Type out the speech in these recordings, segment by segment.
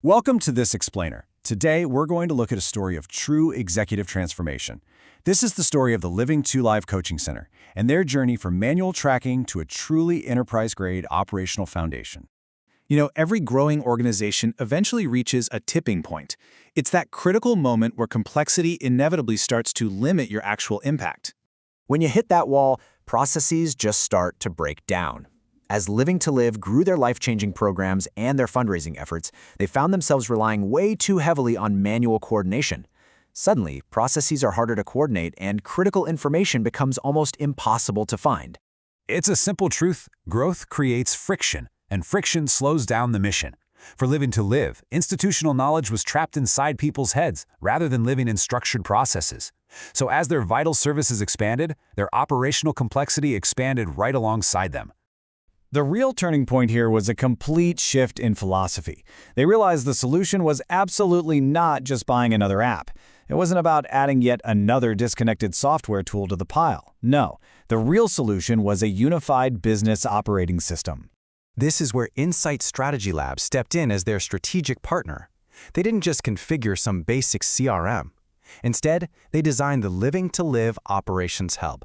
Welcome to This Explainer. Today, we're going to look at a story of true executive transformation. This is the story of the Living to Live Coaching Center and their journey from manual tracking to a truly enterprise-grade operational foundation. Every growing organization eventually reaches a tipping point. It's that critical moment where complexity inevitably starts to limit your actual impact. When you hit that wall, processes just start to break down. As Living to Live grew their life-changing programs and their fundraising efforts, they found themselves relying way too heavily on manual coordination. Suddenly, processes are harder to coordinate and critical information becomes almost impossible to find. It's a simple truth. Growth creates friction, and friction slows down the mission. For Living to Live, institutional knowledge was trapped inside people's heads rather than living in structured processes. So as their vital services expanded, their operational complexity expanded right alongside them. The real turning point here was a complete shift in philosophy. They realized the solution was absolutely not just buying another app. It wasn't about adding yet another disconnected software tool to the pile. No, the real solution was a unified business operating system. This is where Insight Strategy Lab stepped in as their strategic partner. They didn't just configure some basic CRM. Instead, they designed the Living to Live Operations Hub.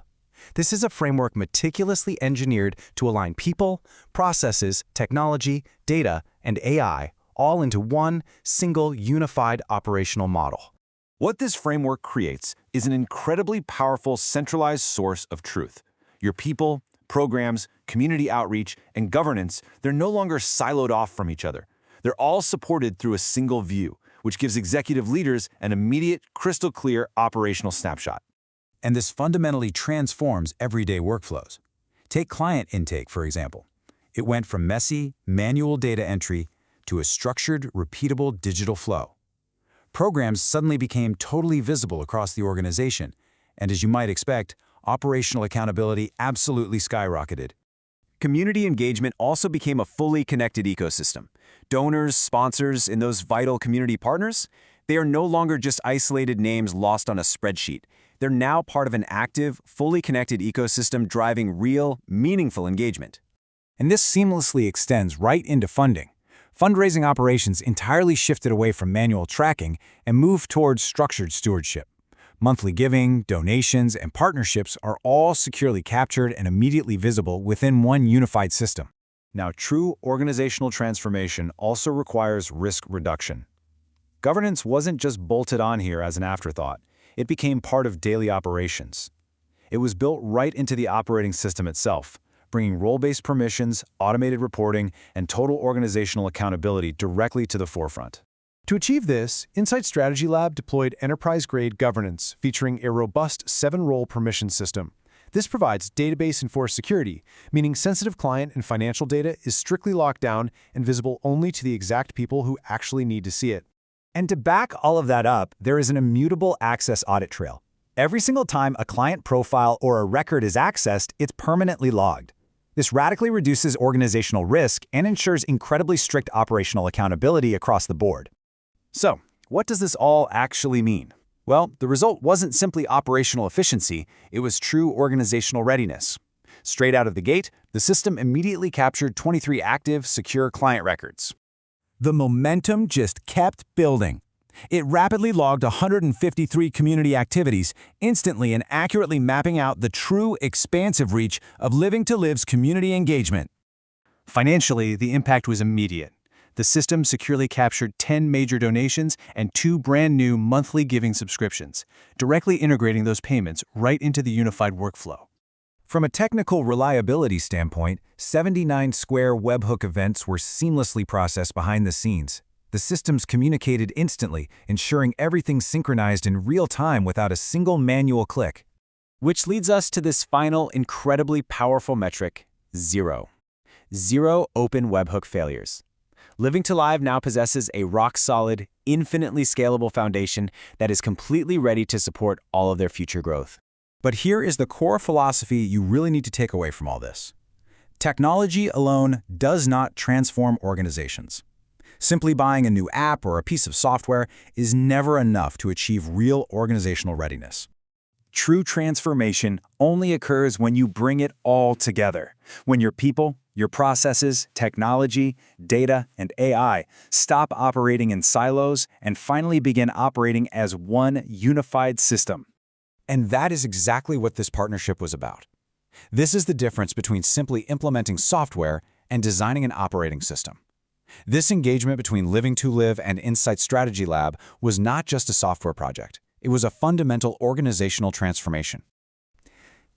This is a framework meticulously engineered to align people, processes, technology, data, and AI all into one single unified operational model. What this framework creates is an incredibly powerful centralized source of truth. Your people, programs, community outreach, and governance, they're no longer siloed off from each other. They're all supported through a single view, which gives executive leaders an immediate, crystal-clear operational snapshot. And this fundamentally transforms everyday workflows. Take client intake, for example. It went from messy, manual data entry to a structured, repeatable digital flow. Programs suddenly became totally visible across the organization, and as you might expect, operational accountability absolutely skyrocketed. Community engagement also became a fully connected ecosystem. Donors, sponsors, and those vital community partners, they are no longer just isolated names lost on a spreadsheet. They're now part of an active, fully connected ecosystem driving real, meaningful engagement. And this seamlessly extends right into funding. Fundraising operations entirely shifted away from manual tracking and moved towards structured stewardship. Monthly giving, donations, and partnerships are all securely captured and immediately visible within one unified system. Now, true organizational transformation also requires risk reduction. Governance wasn't just bolted on here as an afterthought. It became part of daily operations. It was built right into the operating system itself, bringing role-based permissions, automated reporting, and total organizational accountability directly to the forefront. To achieve this, Insight Strategy Lab deployed enterprise-grade governance featuring a robust 7-role permission system. This provides database-enforced security, meaning sensitive client and financial data is strictly locked down and visible only to the exact people who actually need to see it. And to back all of that up, there is an immutable access audit trail. Every single time a client profile or a record is accessed, it's permanently logged. This radically reduces organizational risk and ensures incredibly strict operational accountability across the board. So, what does this all actually mean? Well, the result wasn't simply operational efficiency, it was true organizational readiness. Straight out of the gate, the system immediately captured 23 active, secure client records. The momentum just kept building. It rapidly logged 153 community activities, instantly and accurately mapping out the true expansive reach of Living to Live's community engagement. Financially, the impact was immediate. The system securely captured 10 major donations and 2 brand new monthly giving subscriptions, directly integrating those payments right into the unified workflow. From a technical reliability standpoint, 79 Square Webhook events were seamlessly processed behind the scenes. The systems communicated instantly, ensuring everything synchronized in real time without a single manual click. Which leads us to this final, incredibly powerful metric, 0. 0 open webhook failures. Living to Live now possesses a rock-solid, infinitely scalable foundation that is completely ready to support all of their future growth. But here is the core philosophy you really need to take away from all this. Technology alone does not transform organizations. Simply buying a new app or a piece of software is never enough to achieve real organizational readiness. True transformation only occurs when you bring it all together, when your people, Your processes, technology, data, and AI stop operating in silos and finally begin operating as one unified system. And that is exactly what this partnership was about. This is the difference between simply implementing software and designing an operating system. This engagement between Living to Live and Insight Strategy Lab was not just a software project. It was a fundamental organizational transformation.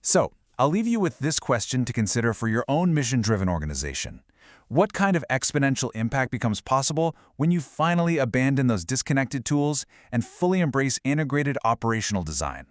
So, I'll leave you with this question to consider for your own mission-driven organization. What kind of exponential impact becomes possible when you finally abandon those disconnected tools and fully embrace integrated operational design?